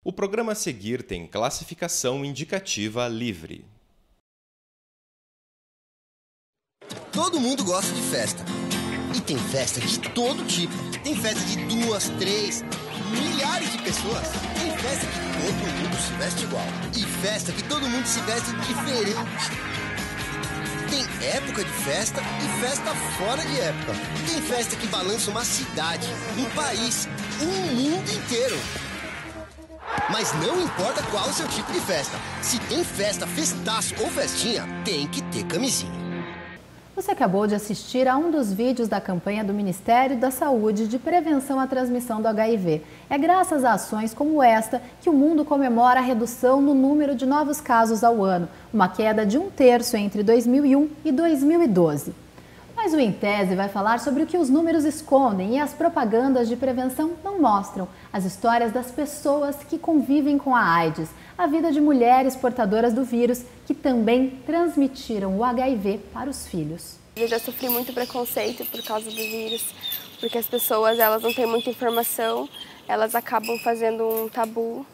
O programa a seguir tem classificação indicativa livre. Todo mundo gosta de festa. E tem festa de todo tipo. Tem festa de 2, 3, milhares de pessoas. Tem festa que todo mundo se veste igual. E festa que todo mundo se veste diferente. Tem época de festa e festa fora de época. Tem festa que balança uma cidade, um país, um mundo inteiro. Mas não importa qual o seu tipo de festa. Se tem festa, festaço ou festinha, tem que ter camisinha. Você acabou de assistir a um dos vídeos da campanha do Ministério da Saúde de prevenção à transmissão do HIV. É graças a ações como esta que o mundo comemora a redução no número de novos casos ao ano, uma queda de 1/3 entre 2001 e 2012. Mas o Intese vai falar sobre o que os números escondem e as propagandas de prevenção não mostram. As histórias das pessoas que convivem com a AIDS, a vida de mulheres portadoras do vírus que também transmitiram o HIV para os filhos. Eu já sofri muito preconceito por causa do vírus, porque as pessoas elas não têm muita informação, elas acabam fazendo um tabu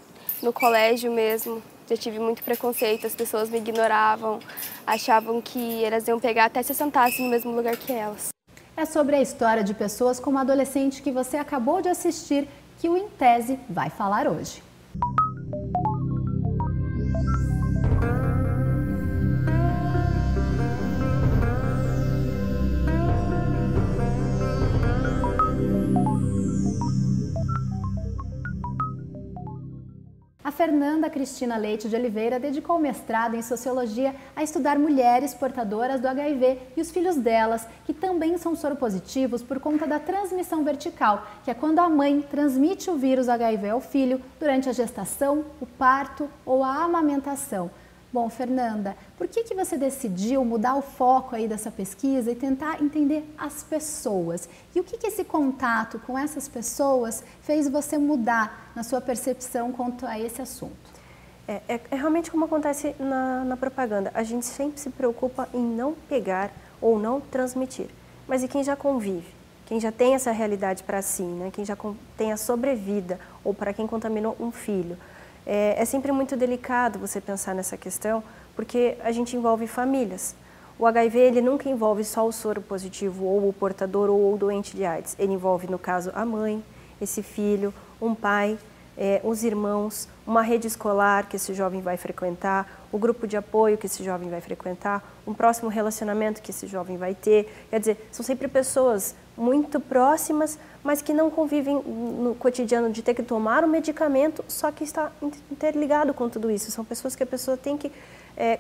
no colégio mesmo. Já tive muito preconceito, as pessoas me ignoravam, achavam que elas iam pegar até se eu sentasse no mesmo lugar que elas. É sobre a história de pessoas como a adolescente que você acabou de assistir que o Intese vai falar hoje. A Fernanda Cristina Leite de Oliveira dedicou o mestrado em Sociologia a estudar mulheres portadoras do HIV e os filhos delas, que também são soropositivos por conta da transmissão vertical, que é quando a mãe transmite o vírus HIV ao filho durante a gestação, o parto ou a amamentação. Bom, Fernanda, por que você decidiu mudar o foco aí dessa pesquisa e tentar entender as pessoas? E o que esse contato com essas pessoas fez você mudar na sua percepção quanto a esse assunto? É realmente como acontece na propaganda. A gente sempre se preocupa em não pegar ou não transmitir. Mas e quem já convive? Quem já tem essa realidade para si, né? Quem já tem a sobrevida ou para quem contaminou um filho? É sempre muito delicado você pensar nessa questão, porque a gente envolve famílias. O HIV ele nunca envolve só o soro positivo, ou o portador, ou o doente de AIDS. Ele envolve, no caso, a mãe, esse filho, um pai, os irmãos, uma rede escolar que esse jovem vai frequentar, o grupo de apoio que esse jovem vai frequentar, um próximo relacionamento que esse jovem vai ter. Quer dizer, são sempre pessoas muito próximas, mas que não convivem no cotidiano de ter que tomar um medicamento, só que está interligado com tudo isso. São pessoas que a pessoa tem que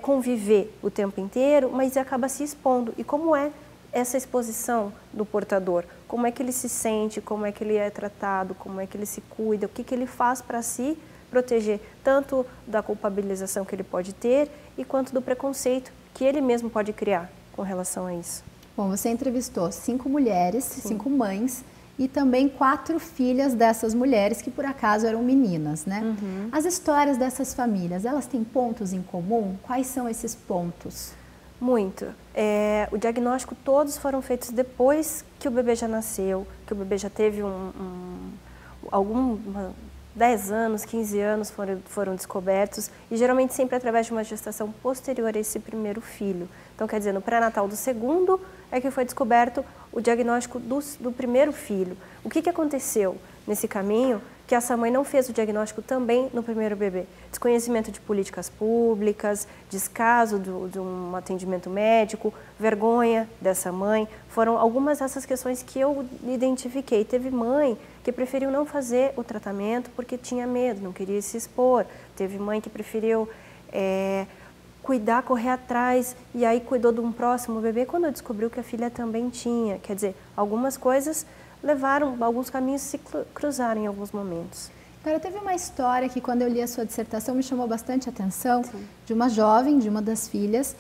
conviver o tempo inteiro, mas acaba se expondo. E como é essa exposição do portador? Como é que ele se sente, como é que ele é tratado, como é que ele se cuida, o que ele faz para se proteger, tanto da culpabilização que ele pode ter e quanto do preconceito que ele mesmo pode criar com relação a isso. Bom, você entrevistou 5 mulheres, 5 mães e também 4 filhas dessas mulheres que por acaso eram meninas, né? Uhum. As histórias dessas famílias, elas têm pontos em comum? Quais são esses pontos? Muito. O diagnóstico todos foram feitos depois que o bebê já nasceu, que o bebê já teve 10 anos, 15 anos foram descobertos e geralmente sempre através de uma gestação posterior a esse primeiro filho. Então, quer dizer, no pré-natal do segundo é que foi descoberto o diagnóstico do primeiro filho. O que aconteceu nesse caminho que essa mãe não fez o diagnóstico também no primeiro bebê? Desconhecimento de políticas públicas, descaso de um atendimento médico, vergonha dessa mãe. Foram algumas dessas questões que eu identifiquei. Teve mãe que preferiu não fazer o tratamento porque tinha medo, não queria se expor. Teve mãe que preferiu cuidar, correr atrás, e aí cuidou de um próximo bebê quando descobriu que a filha também tinha. Quer dizer, algumas coisas levaram, alguns caminhos se cruzaram em alguns momentos. Agora, teve uma história que quando eu li a sua dissertação me chamou bastante atenção, sim, de uma jovem, de uma das filhas,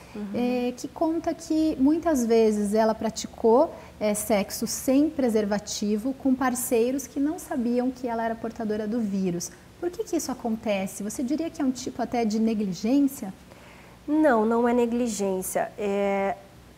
que conta que muitas vezes ela praticou sexo sem preservativo com parceiros que não sabiam que ela era portadora do vírus. Por que isso acontece? Você diria que é um tipo até de negligência? Não, não é negligência.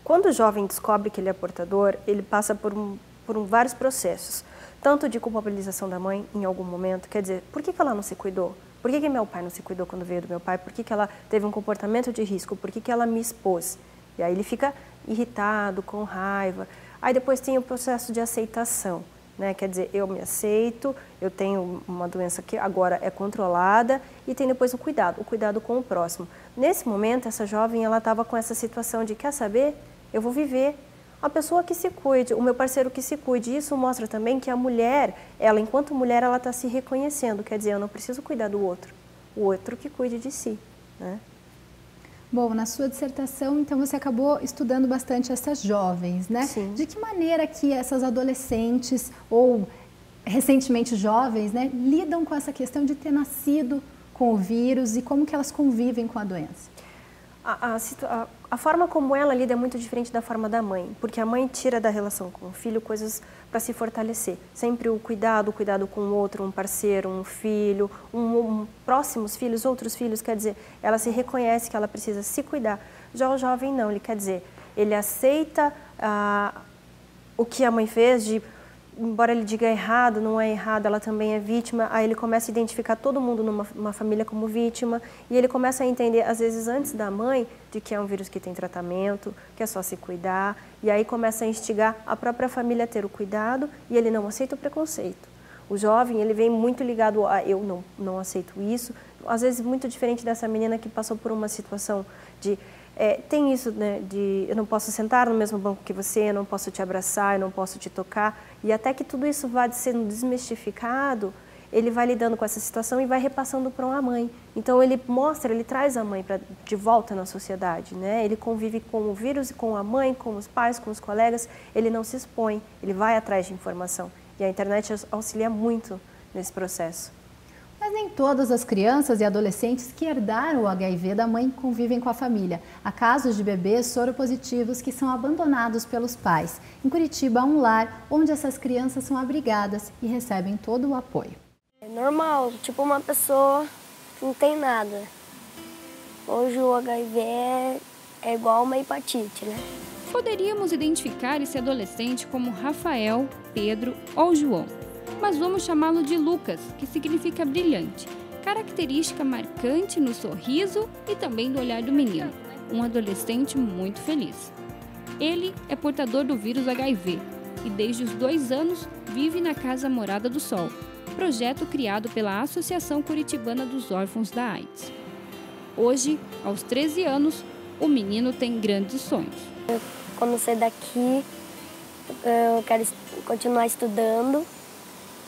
Quando o jovem descobre que ele é portador, ele passa por vários processos, tanto de culpabilização da mãe em algum momento, quer dizer, por que ela não se cuidou? Por que meu pai não se cuidou quando veio do meu pai? Por que ela teve um comportamento de risco? Por que ela me expôs? E aí ele fica irritado, com raiva. Aí depois tem o processo de aceitação, né? Quer dizer, eu me aceito, eu tenho uma doença que agora é controlada, e tem depois o cuidado com o próximo. Nesse momento, essa jovem, ela estava com essa situação de, quer saber? Eu vou viver. A pessoa que se cuide, o meu parceiro que se cuide. Isso mostra também que a mulher, ela enquanto mulher, ela está se reconhecendo. Quer dizer, eu não preciso cuidar do outro, o outro que cuide de si, né? Bom, na sua dissertação, então, você acabou estudando bastante essas jovens, né? Sim. De que maneira que essas adolescentes ou recentemente jovens, né, lidam com essa questão de ter nascido com o vírus e como que elas convivem com a doença? A forma como ela lida é muito diferente da forma da mãe, porque a mãe tira da relação com o filho coisas para se fortalecer. Sempre o cuidado com o outro, um parceiro, um filho, próximos filhos, outros filhos, quer dizer, ela se reconhece que ela precisa se cuidar. Já o jovem não, ele quer dizer, ele aceita o que a mãe fez, embora ele diga errado, não é errado, ela também é vítima, aí ele começa a identificar todo mundo numa família como vítima, e ele começa a entender, às vezes antes da mãe, de que é um vírus que tem tratamento, que é só se cuidar, e aí começa a instigar a própria família a ter o cuidado, e ele não aceita o preconceito. O jovem, ele vem muito ligado a eu não aceito isso, às vezes muito diferente dessa menina que passou por uma situação de... tem isso, né, de eu não posso sentar no mesmo banco que você, eu não posso te abraçar, eu não posso te tocar. E até que tudo isso vá sendo desmistificado, ele vai lidando com essa situação e vai repassando para uma mãe. Então ele traz a mãe de volta na sociedade, né? Ele convive com o vírus, com a mãe, com os pais, com os colegas, ele não se expõe, ele vai atrás de informação. E a internet auxilia muito nesse processo. Mas nem todas as crianças e adolescentes que herdaram o HIV da mãe convivem com a família. Há casos de bebês soropositivos que são abandonados pelos pais. Em Curitiba, há um lar onde essas crianças são abrigadas e recebem todo o apoio. É normal, tipo uma pessoa que não tem nada. Hoje o HIV é igual uma hepatite, né? Poderíamos identificar esse adolescente como Rafael, Pedro ou João. Mas vamos chamá-lo de Lucas, que significa brilhante, característica marcante no sorriso e também do olhar do menino, um adolescente muito feliz. Ele é portador do vírus HIV e desde os 2 anos vive na Casa Morada do Sol, projeto criado pela Associação Curitibana dos Órfãos da AIDS. Hoje, aos 13 anos, o menino tem grandes sonhos. Quando sair daqui, eu quero continuar estudando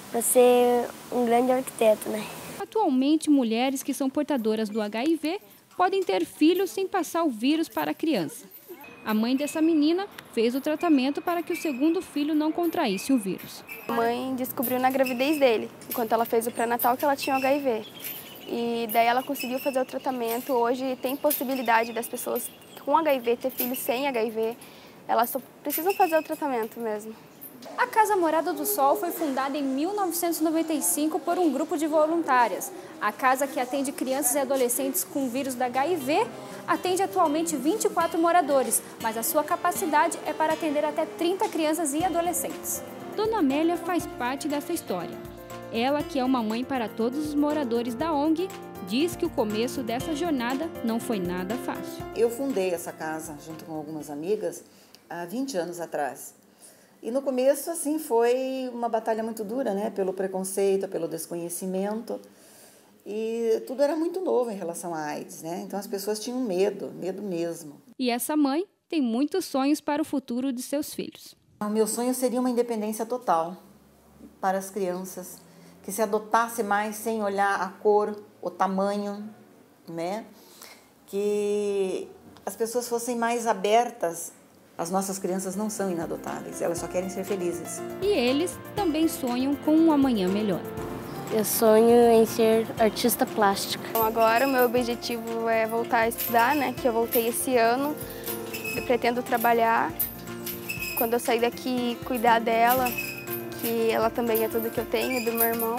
para ser um grande arquiteto, né? Atualmente, mulheres que são portadoras do HIV podem ter filhos sem passar o vírus para a criança. A mãe dessa menina fez o tratamento para que o segundo filho não contraísse o vírus. A mãe descobriu na gravidez dele, enquanto ela fez o pré-natal, que ela tinha HIV. E daí ela conseguiu fazer o tratamento. Hoje tem possibilidade das pessoas com HIV ter filhos sem HIV. Elas só precisam fazer o tratamento mesmo. A Casa Morada do Sol foi fundada em 1995 por um grupo de voluntárias. A casa, que atende crianças e adolescentes com vírus da HIV, atende atualmente 24 moradores, mas a sua capacidade é para atender até 30 crianças e adolescentes. Dona Amélia faz parte dessa história. Ela, que é uma mãe para todos os moradores da ONG, diz que o começo dessa jornada não foi nada fácil. Eu fundei essa casa junto com algumas amigas há 20 anos atrás. E no começo, assim, foi uma batalha muito dura, né? Pelo preconceito, pelo desconhecimento. E tudo era muito novo em relação à AIDS, né? Então as pessoas tinham medo mesmo. E essa mãe tem muitos sonhos para o futuro de seus filhos. O meu sonho seria uma independência total para as crianças, que se adotasse mais sem olhar a cor, o tamanho, né? Que as pessoas fossem mais abertas. As nossas crianças não são inadotáveis, elas só querem ser felizes. E eles também sonham com um amanhã melhor. Eu sonho em ser artista plástica. Então agora o meu objetivo é voltar a estudar, né? Que eu voltei esse ano. Eu pretendo trabalhar. Quando eu sair daqui, cuidar dela, que ela também é tudo que eu tenho, e do meu irmão.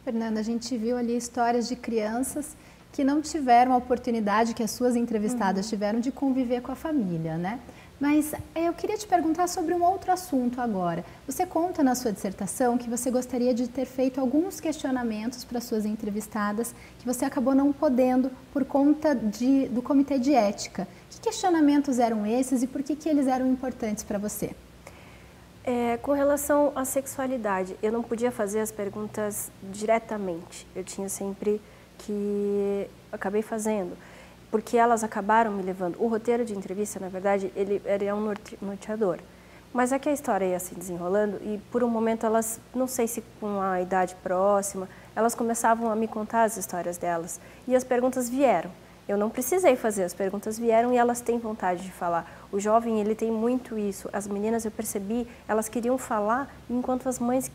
Fernanda, a gente viu ali histórias de crianças que não tiveram a oportunidade que as suas entrevistadas tiveram de conviver com a família, né? Mas eu queria te perguntar sobre um outro assunto agora. Você conta na sua dissertação que você gostaria de ter feito alguns questionamentos para suas entrevistadas que você acabou não podendo por conta do Comitê de Ética. Que questionamentos eram esses e por que eles eram importantes para você? Com relação à sexualidade, eu não podia fazer as perguntas diretamente. Eu tinha sempre que... acabei fazendo. Porque elas acabaram me levando. O roteiro de entrevista, na verdade, ele é um norteador. Mas é que a história ia se desenrolando e, por um momento, elas, não sei se com a idade próxima, elas começavam a me contar as histórias delas. E as perguntas vieram. Eu não precisei fazer, as perguntas vieram e elas têm vontade de falar. O jovem, ele tem muito isso. As meninas, eu percebi, elas queriam falar enquanto as mães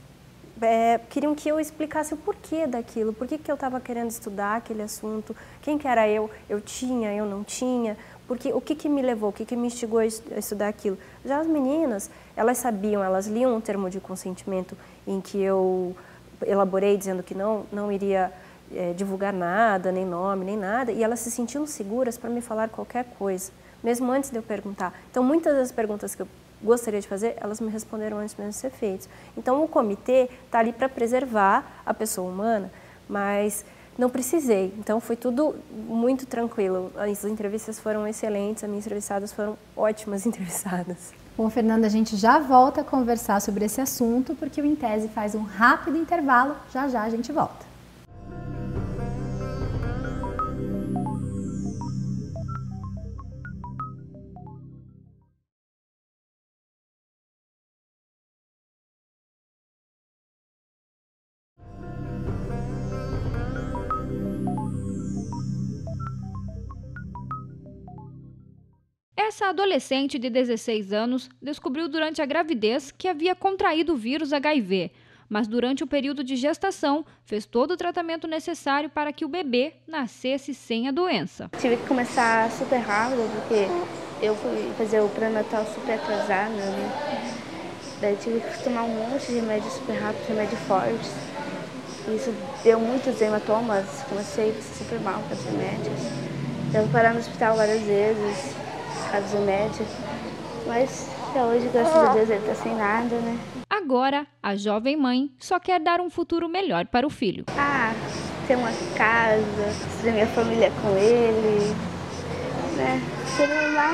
queriam que eu explicasse o porquê daquilo, por que eu estava querendo estudar aquele assunto, quem que era eu tinha, eu não tinha, porque, o que me levou, o que me instigou a estudar aquilo. Já as meninas, elas sabiam, elas liam um termo de consentimento em que eu elaborei dizendo que não iria divulgar nada, nem nome, nem nada, e elas se sentiam seguras para me falar qualquer coisa, mesmo antes de eu perguntar. Então, muitas das perguntas que eu gostaria de fazer, elas me responderam antes mesmo de ser feitos. Então, o comitê está ali para preservar a pessoa humana, mas não precisei. Então, foi tudo muito tranquilo. As entrevistas foram excelentes, as minhas entrevistadas foram ótimas entrevistadas. Bom, Fernanda, a gente já volta a conversar sobre esse assunto, porque o Em Tese faz um rápido intervalo. Já a gente volta. Essa adolescente de 16 anos descobriu durante a gravidez que havia contraído o vírus HIV, mas durante o período de gestação fez todo o tratamento necessário para que o bebê nascesse sem a doença. Tive que começar super rápido, porque eu fui fazer o pré-natal super atrasado, né? Daí tive que tomar um monte de remédios super rápidos, remédios fortes. Isso deu muitos hematomas, comecei a ficar super mal com os remédios. Devo parar no hospital várias vezes. Dos remédios, mas até hoje, graças a Deus, ele está sem nada, né? Agora, a jovem mãe só quer dar um futuro melhor para o filho. Ter uma casa, ter minha família com ele, né? Ser normal,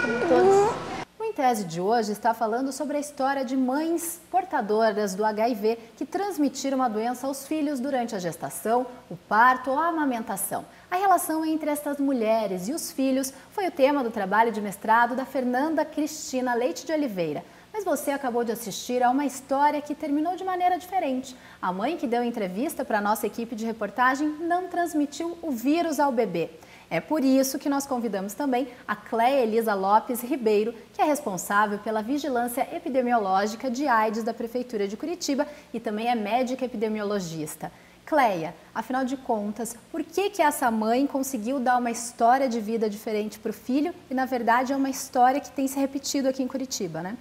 como todos. O Em Tese de hoje está falando sobre a história de mães portadoras do HIV que transmitiram a doença aos filhos durante a gestação, o parto ou a amamentação. A relação entre estas mulheres e os filhos foi o tema do trabalho de mestrado da Fernanda Cristina Leite de Oliveira. Mas você acabou de assistir a uma história que terminou de maneira diferente. A mãe que deu entrevista para a nossa equipe de reportagem não transmitiu o vírus ao bebê. É por isso que nós convidamos também a Cléia Elisa Lopes Ribeiro, que é responsável pela vigilância epidemiológica de AIDS da Prefeitura de Curitiba e também é médica epidemiologista. Cléia, afinal de contas, por que essa mãe conseguiu dar uma história de vida diferente para o filho e, na verdade, é uma história que tem se repetido aqui em Curitiba, né?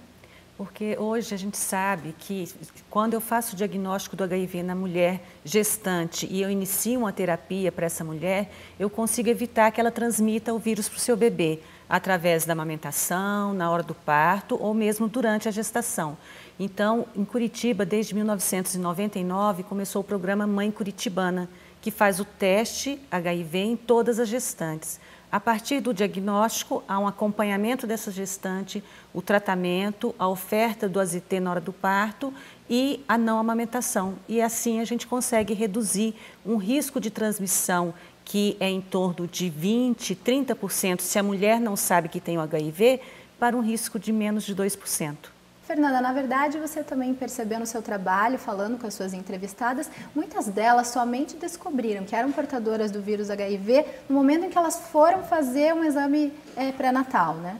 Porque hoje a gente sabe que quando eu faço o diagnóstico do HIV na mulher gestante e eu inicio uma terapia para essa mulher, eu consigo evitar que ela transmita o vírus para o seu bebê, através da amamentação, na hora do parto ou mesmo durante a gestação. Então, em Curitiba, desde 1999, começou o programa Mãe Curitibana, que faz o teste HIV em todas as gestantes. A partir do diagnóstico, há um acompanhamento dessa gestante, o tratamento, a oferta do AZT na hora do parto e a não amamentação. E assim a gente consegue reduzir um risco de transmissão que é em torno de 20%, 30%, se a mulher não sabe que tem o HIV, para um risco de menos de 2%. Fernanda, na verdade, você também percebeu no seu trabalho, falando com as suas entrevistadas, muitas delas somente descobriram que eram portadoras do vírus HIV no momento em que elas foram fazer um exame pré-natal, né?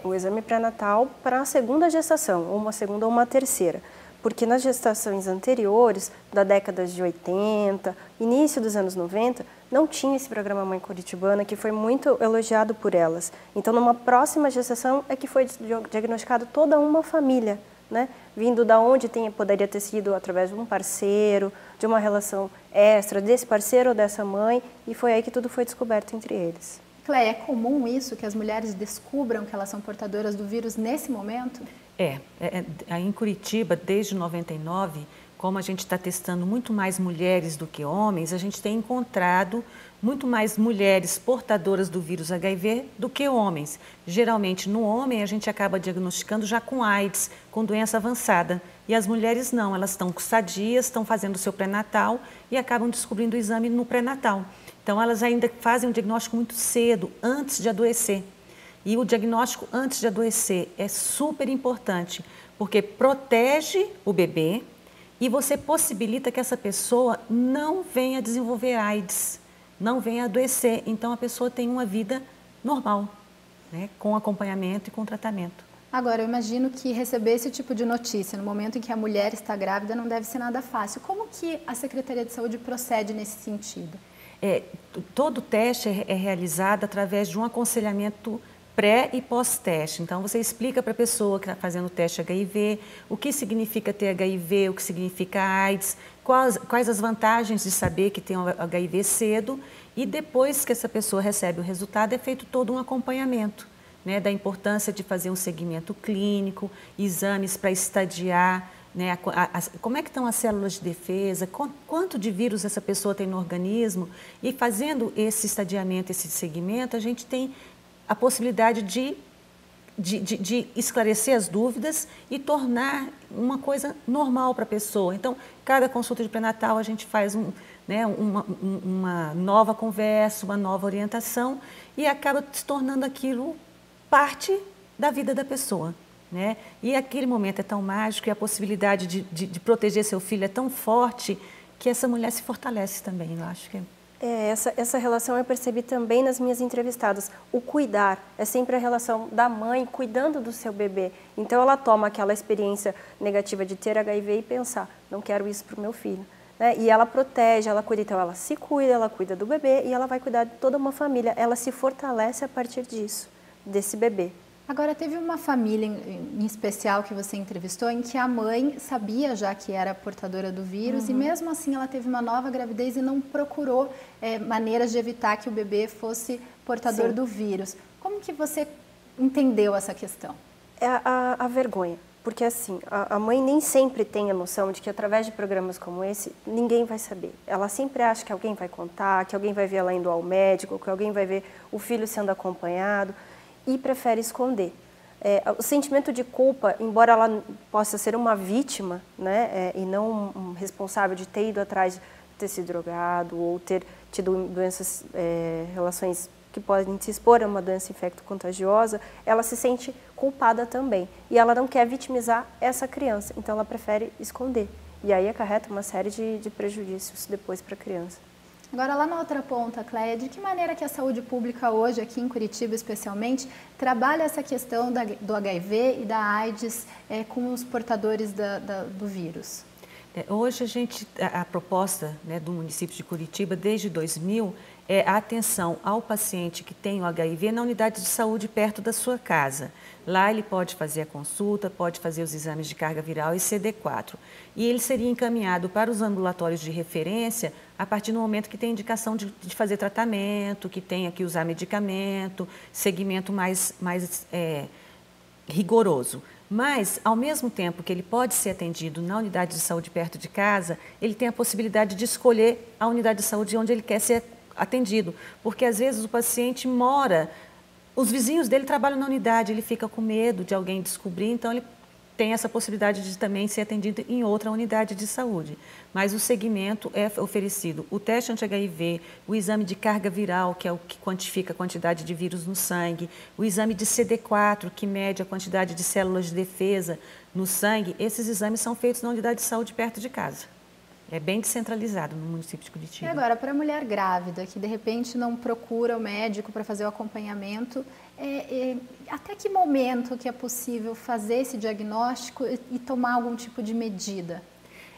O exame pré-natal para a segunda gestação, ou uma segunda ou uma terceira. Porque nas gestações anteriores, da década de 80, início dos anos 90, não tinha esse programa Mãe Curitibana, que foi muito elogiado por elas. Então, numa próxima gestação é que foi diagnosticado toda uma família né? Vindo da onde poderia ter sido através de um parceiro, de uma relação extra, desse parceiro ou dessa mãe, e foi aí que tudo foi descoberto entre eles. Cleia, é comum isso, que as mulheres descubram que elas são portadoras do vírus nesse momento? Em Curitiba, desde 99, como a gente está testando muito mais mulheres do que homens, a gente tem encontrado muito mais mulheres portadoras do vírus HIV do que homens. Geralmente, no homem, a gente acaba diagnosticando já com AIDS, com doença avançada. E as mulheres não, elas estão sadias, estão fazendo o seu pré-natal e acabam descobrindo o exame no pré-natal. Então, elas ainda fazem um diagnóstico muito cedo, antes de adoecer. E o diagnóstico antes de adoecer é super importante, porque protege o bebê e você possibilita que essa pessoa não venha desenvolver AIDS, não venha adoecer. Então, a pessoa tem uma vida normal, né, com acompanhamento e com tratamento. Agora, eu imagino que receber esse tipo de notícia no momento em que a mulher está grávida não deve ser nada fácil. Como que a Secretaria de Saúde procede nesse sentido? Todo teste é realizado através de um aconselhamento pré e pós-teste. Então, você explica para a pessoa que está fazendo o teste HIV, o que significa ter HIV, o que significa AIDS, quais as vantagens de saber que tem o HIV cedo, e depois que essa pessoa recebe o resultado, é feito todo um acompanhamento, né, da importância de fazer um segmento clínico, exames para estadiar, né, como é que estão as células de defesa, quanto de vírus essa pessoa tem no organismo, e fazendo esse estadiamento, esse segmento, a gente tem a possibilidade de esclarecer as dúvidas e tornar uma coisa normal para a pessoa. Então, cada consulta de pré-natal a gente faz uma nova conversa, uma nova orientação e acaba se tornando aquilo parte da vida da pessoa, né? E aquele momento é tão mágico e a possibilidade de proteger seu filho é tão forte que essa mulher se fortalece também, eu acho que essa relação eu percebi também nas minhas entrevistadas. O cuidar é sempre a relação da mãe cuidando do seu bebê. Então, ela toma aquela experiência negativa de ter HIV e pensar, não quero isso para o meu filho. Né? E ela protege, ela cuida. Então, ela se cuida, ela cuida do bebê e ela vai cuidar de toda uma família. Ela se fortalece a partir disso, desse bebê. Agora, teve uma família em especial que você entrevistou em que a mãe sabia já que era portadora do vírus e mesmo assim ela teve uma nova gravidez e não procurou maneiras de evitar que o bebê fosse portador do vírus. Como que você entendeu essa questão? É a vergonha, porque assim, a mãe nem sempre tem a noção de que através de programas como esse, ninguém vai saber. Ela sempre acha que alguém vai contar, que alguém vai ver ela indo ao médico, que alguém vai ver o filho sendo acompanhado. E prefere esconder. O sentimento de culpa, embora ela possa ser uma vítima, né, e não um responsável de ter ido atrás de ter se drogado ou ter tido doenças, relações que podem se expor a uma doença infecto-contagiosa, ela se sente culpada também. E ela não quer vitimizar essa criança, então ela prefere esconder. E aí acarreta uma série de prejuízos depois para a criança. Agora, lá na outra ponta, Cleia, de que maneira que a saúde pública hoje, aqui em Curitiba especialmente, trabalha essa questão do HIV e da AIDS com os portadores do vírus? Hoje a proposta, né, do município de Curitiba, desde 2000, é a atenção ao paciente que tem o HIV na unidade de saúde perto da sua casa. Lá ele pode fazer a consulta, pode fazer os exames de carga viral e CD4. E ele seria encaminhado para os ambulatórios de referência a partir do momento que tem indicação de fazer tratamento, que tenha que usar medicamento, segmento mais rigoroso. Mas, ao mesmo tempo que ele pode ser atendido na unidade de saúde perto de casa, ele tem a possibilidade de escolher a unidade de saúde onde ele quer ser atendido. Porque, às vezes, o paciente mora, os vizinhos dele trabalham na unidade, ele fica com medo de alguém descobrir, então ele tem essa possibilidade de também ser atendido em outra unidade de saúde. Mas o segmento é oferecido o teste anti-HIV, o exame de carga viral, que é o que quantifica a quantidade de vírus no sangue, o exame de CD4, que mede a quantidade de células de defesa no sangue. Esses exames são feitos na unidade de saúde perto de casa. É bem descentralizado no município de Curitiba. E agora, para a mulher grávida, que de repente não procura o médico para fazer o acompanhamento, até que momento que é possível fazer esse diagnóstico e tomar algum tipo de medida?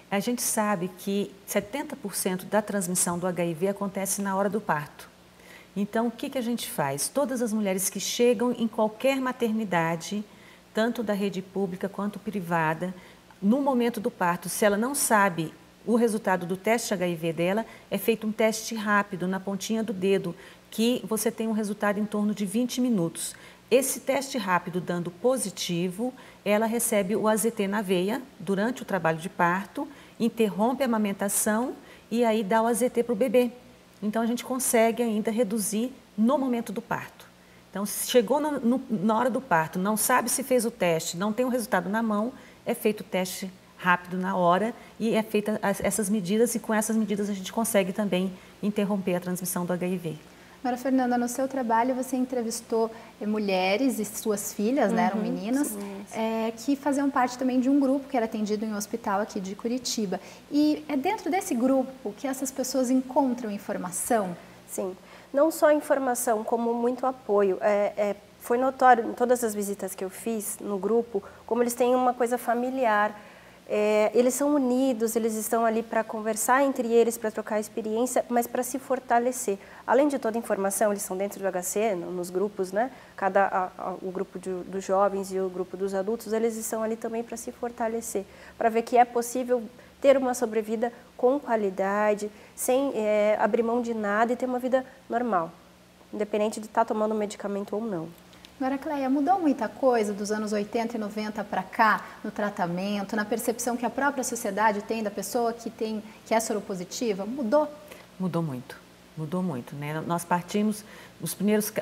A gente sabe que 70% da transmissão do HIV acontece na hora do parto. Então, o que a gente faz? Todas as mulheres que chegam em qualquer maternidade tanto da rede pública quanto privada. No momento do parto, se ela não sabe o resultado do teste HIV dela, é feito um teste rápido na pontinha do dedo, que você tem um resultado em torno de 20 minutos. Esse teste rápido dando positivo, ela recebe o AZT na veia durante o trabalho de parto, interrompe a amamentação e aí dá o AZT para o bebê. Então, a gente consegue ainda reduzir no momento do parto. Então, se chegou na hora do parto, não sabe se fez o teste, não tem o resultado na mão, é feito o teste rápido na hora e é feita essas medidas, e com essas medidas a gente consegue também interromper a transmissão do HIV. Agora, Fernanda, no seu trabalho você entrevistou mulheres e suas filhas, né, eram meninas, que faziam parte também de um grupo que era atendido em um hospital aqui de Curitiba. E é dentro desse grupo que essas pessoas encontram informação? Sim, não só informação, como muito apoio. Foi notório em todas as visitas que eu fiz no grupo, como eles têm uma coisa familiar. Eles são unidos, eles estão ali para conversar entre eles, para trocar experiência, mas para se fortalecer. Além de toda a informação, eles são dentro do HC, nos grupos, né? O grupo dos jovens e o grupo dos adultos, eles estão ali também para se fortalecer, para ver que é possível ter uma sobrevida com qualidade, sem abrir mão de nada e ter uma vida normal, independente de estar tomando medicamento ou não. Agora, Cleia, mudou muita coisa dos anos 80 e 90 para cá, no tratamento, na percepção que a própria sociedade tem da pessoa que é soropositiva? Mudou? Mudou muito, né? Nós partimos,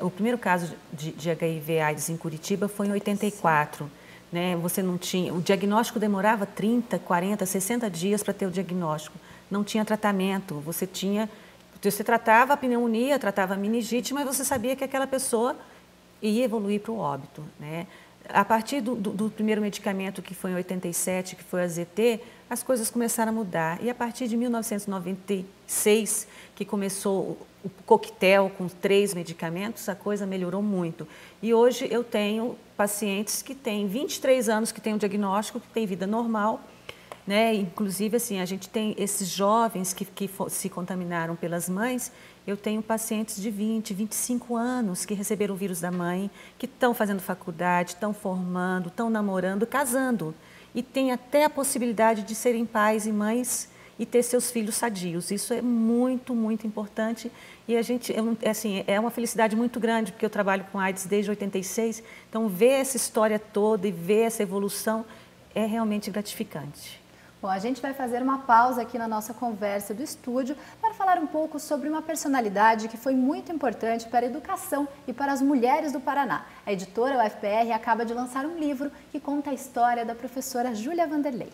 o primeiro caso de HIV/AIDS em Curitiba foi em 84, né? Você não tinha, o diagnóstico demorava 30, 40, 60 dias para ter o diagnóstico, não tinha tratamento, você tratava a pneumonia, tratava a meningite, mas você sabia que aquela pessoa ia evoluir para o óbito, né? A partir do primeiro medicamento, que foi em 87, que foi a AZT, as coisas começaram a mudar. E a partir de 1996, que começou o coquetel com 3 medicamentos, a coisa melhorou muito. E hoje eu tenho pacientes que têm 23 anos, que têm um diagnóstico, que têm vida normal, né? Inclusive, assim, a gente tem esses jovens que se contaminaram pelas mães. Eu tenho pacientes de 20, 25 anos que receberam o vírus da mãe, que estão fazendo faculdade, estão formando, estão namorando, casando. E tem até a possibilidade de serem pais e mães e ter seus filhos sadios. Isso é muito, muito importante. E a gente, assim, é uma felicidade muito grande, porque eu trabalho com AIDS desde 86. Então, ver essa história toda e ver essa evolução é realmente gratificante. Bom, a gente vai fazer uma pausa aqui na nossa conversa do estúdio para falar um pouco sobre uma personalidade que foi muito importante para a educação e para as mulheres do Paraná. A editora UFPR acaba de lançar um livro que conta a história da professora Júlia Vanderlei.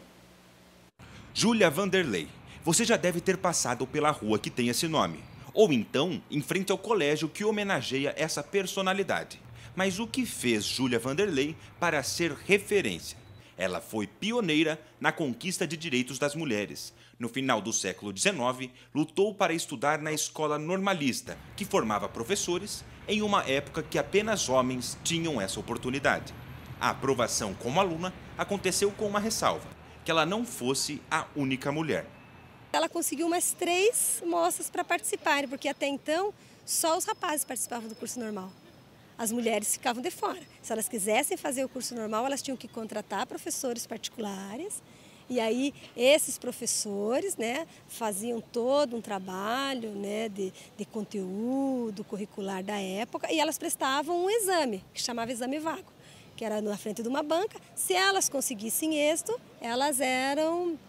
Júlia Vanderlei. Você já deve ter passado pela rua que tem esse nome, ou então em frente ao colégio que homenageia essa personalidade. Mas o que fez Júlia Vanderlei para ser referência? Ela foi pioneira na conquista de direitos das mulheres. No final do século XIX, lutou para estudar na escola normalista, que formava professores, em uma época que apenas homens tinham essa oportunidade. A aprovação como aluna aconteceu com uma ressalva, que ela não fosse a única mulher. Ela conseguiu umas 3 moças para participarem, porque até então só os rapazes participavam do curso normal. As mulheres ficavam de fora. Se elas quisessem fazer o curso normal, elas tinham que contratar professores particulares. E aí, esses professores, né, faziam todo um trabalho, né, de conteúdo curricular da época, e elas prestavam um exame, que chamava exame vago, que era na frente de uma banca. Se elas conseguissem êxito, elas eram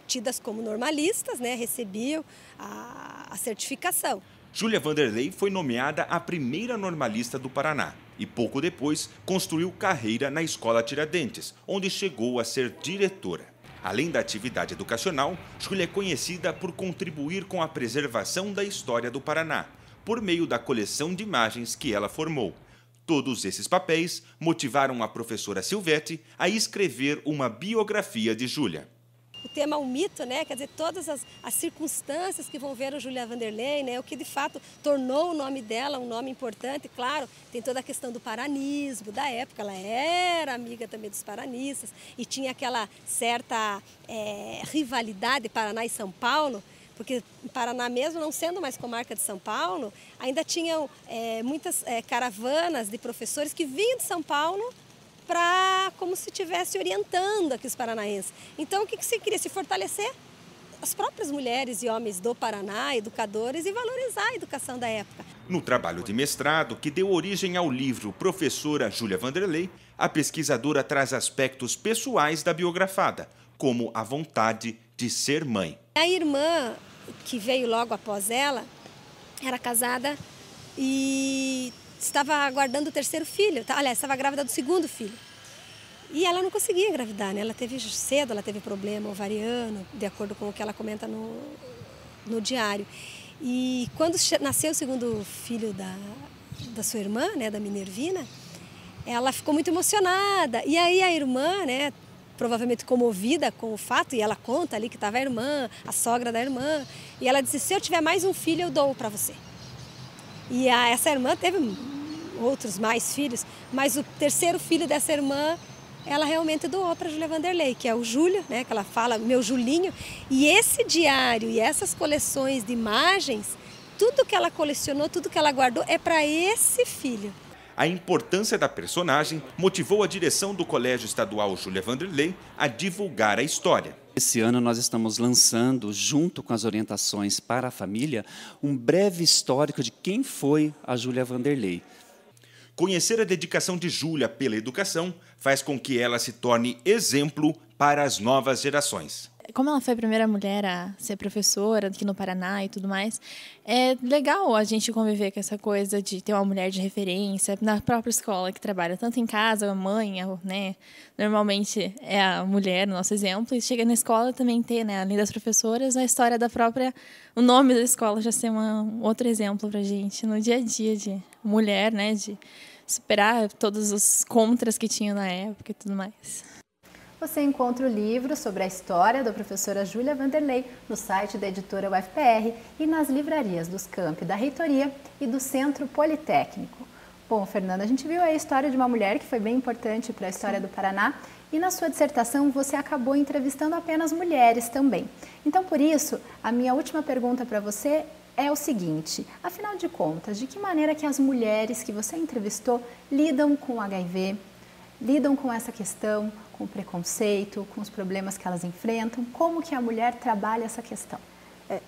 tidas como normalistas, né, recebiam a certificação. Júlia Vanderlei foi nomeada a primeira normalista do Paraná e pouco depois construiu carreira na Escola Tiradentes, onde chegou a ser diretora. Além da atividade educacional, Júlia é conhecida por contribuir com a preservação da história do Paraná, por meio da coleção de imagens que ela formou. Todos esses papéis motivaram a professora Silvete a escrever uma biografia de Júlia. O tema o mito, né? Quer dizer, todas as circunstâncias que envolveram Júlia Vanderlei, né? O que de fato tornou o nome dela um nome importante. Claro, tem toda a questão do paranismo da época, ela era amiga também dos paranistas e tinha aquela certa rivalidade Paraná e São Paulo, porque Paraná mesmo, não sendo mais comarca de São Paulo, ainda tinham muitas caravanas de professores que vinham de São Paulo como se estivesse orientando aqui os paranaenses. Então, o que se queria? Se fortalecer as próprias mulheres e homens do Paraná, educadores, e valorizar a educação da época. No trabalho de mestrado, que deu origem ao livro Professora Júlia Vanderlei, a pesquisadora traz aspectos pessoais da biografada, como a vontade de ser mãe. A irmã, que veio logo após ela, era casada e estava aguardando o terceiro filho. Aliás, estava grávida do segundo filho. E ela não conseguia engravidar, né? Ela teve cedo, ela teve problema ovariano, de acordo com o que ela comenta no diário. E quando nasceu o segundo filho da sua irmã, né, da Minervina, ela ficou muito emocionada. E aí a irmã, né, provavelmente comovida com o fato, e ela conta ali que estava a irmã, a sogra da irmã, e ela disse: se eu tiver mais um filho, eu dou para você. E essa irmã teve outros mais filhos, mas o terceiro filho dessa irmã, ela realmente doou para Júlia Vanderlei, que é o Júlio, né, que ela fala, meu Julinho. E esse diário e essas coleções de imagens, tudo que ela colecionou, tudo que ela guardou é para esse filho. A importância da personagem motivou a direção do Colégio Estadual Júlia Vanderlei a divulgar a história. Esse ano nós estamos lançando, junto com as orientações para a família, um breve histórico de quem foi a Júlia Vanderlei. Conhecer a dedicação de Júlia pela educação faz com que ela se torne exemplo para as novas gerações. Como ela foi a primeira mulher a ser professora aqui no Paraná e tudo mais, é legal a gente conviver com essa coisa de ter uma mulher de referência na própria escola, que trabalha tanto em casa, a mãe, né? Normalmente é a mulher, no nosso exemplo, e chega na escola também ter, né, além das professoras, a história da própria, o nome da escola já ser um outro exemplo para a gente no dia a dia de mulher, né, de superar todos os contras que tinha na época e tudo mais. Você encontra o livro sobre a história da professora Júlia Vanderlei no site da editora UFPR e nas livrarias dos campi da Reitoria e do Centro Politécnico. Bom, Fernanda, a gente viu a história de uma mulher que foi bem importante para a história do Paraná e na sua dissertação você acabou entrevistando apenas mulheres também. Então, por isso, a minha última pergunta para você é o seguinte: afinal de contas, de que maneira que as mulheres que você entrevistou lidam com o HIV, lidam com essa questão, com o preconceito, com os problemas que elas enfrentam? Como que a mulher trabalha essa questão?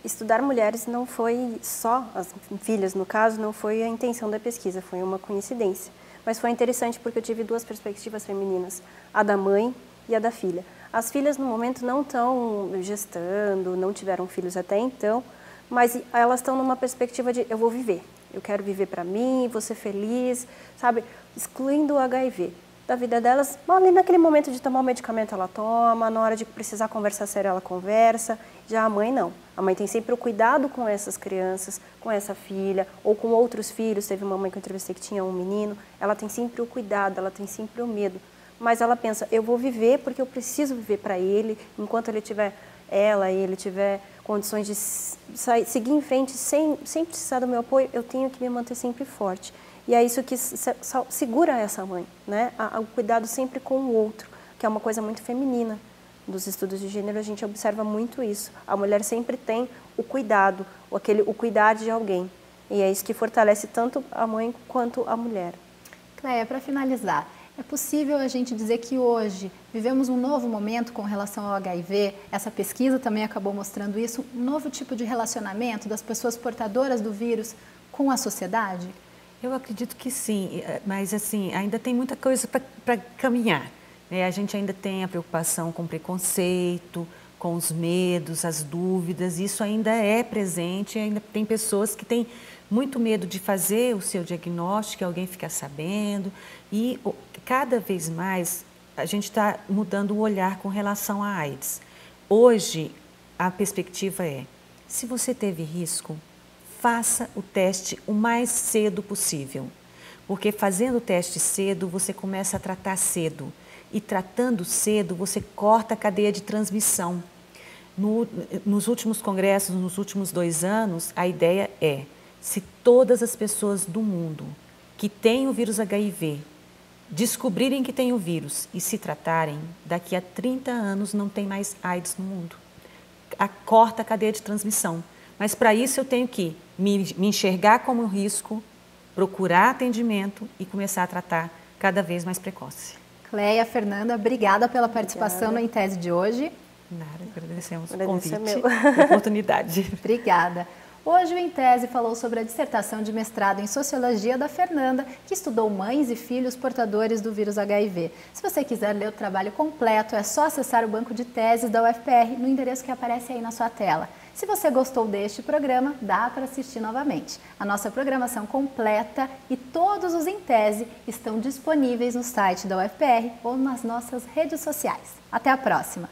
Estudar mulheres não foi só, as filhas no caso, não foi a intenção da pesquisa, foi uma coincidência. Mas foi interessante porque eu tive duas perspectivas femininas, a da mãe e a da filha. As filhas no momento não estão gestando, não tiveram filhos até então, mas elas estão numa perspectiva de eu vou viver, eu quero viver para mim, vou ser feliz, sabe? Excluindo o HIV da vida delas. Bom, ali naquele momento de tomar o medicamento ela toma, na hora de precisar conversar sério ela conversa. Já a mãe não. A mãe tem sempre o cuidado com essas crianças, com essa filha, ou com outros filhos. Teve uma mãe que eu entrevistei que tinha um menino. Ela tem sempre o cuidado, ela tem sempre o medo. Mas ela pensa, eu vou viver porque eu preciso viver para ele. Enquanto ele tiver, ela e ele tiver condições de seguir em frente sem precisar do meu apoio, eu tenho que me manter sempre forte. E é isso que segura essa mãe, né? O cuidado sempre com o outro, que é uma coisa muito feminina. Dos estudos de gênero a gente observa muito isso. A mulher sempre tem o cuidado, o cuidar de alguém. E é isso que fortalece tanto a mãe quanto a mulher. Cleia, para finalizar, é possível a gente dizer que hoje vivemos um novo momento com relação ao HIV? Essa pesquisa também acabou mostrando isso, um novo tipo de relacionamento das pessoas portadoras do vírus com a sociedade? Eu acredito que sim, mas assim, ainda tem muita coisa para caminhar. A gente ainda tem a preocupação com o preconceito, com os medos, as dúvidas, isso ainda é presente, ainda tem pessoas que têm muito medo de fazer o seu diagnóstico, alguém ficar sabendo, e cada vez mais a gente está mudando o olhar com relação à AIDS. Hoje, a perspectiva é, se você teve risco, faça o teste o mais cedo possível, porque fazendo o teste cedo, você começa a tratar cedo. E tratando cedo, você corta a cadeia de transmissão. Nos últimos congressos, nos últimos 2 anos, a ideia é, se todas as pessoas do mundo que têm o vírus HIV descobrirem que têm o vírus e se tratarem, daqui a 30 anos não tem mais AIDS no mundo. Corta a cadeia de transmissão. Mas para isso eu tenho que me enxergar como um risco, procurar atendimento e começar a tratar cada vez mais precoce. Cleia, Fernanda, obrigada pela participação no Em Tese de hoje. Nada, agradecemos o convite, a oportunidade. Obrigada. Hoje o Em Tese falou sobre a dissertação de mestrado em Sociologia da Fernanda, que estudou mães e filhos portadores do vírus HIV. Se você quiser ler o trabalho completo, é só acessar o banco de teses da UFPR no endereço que aparece aí na sua tela. Se você gostou deste programa, dá para assistir novamente. A nossa programação completa e todos os Em Tese estão disponíveis no site da UFPR ou nas nossas redes sociais. Até a próxima!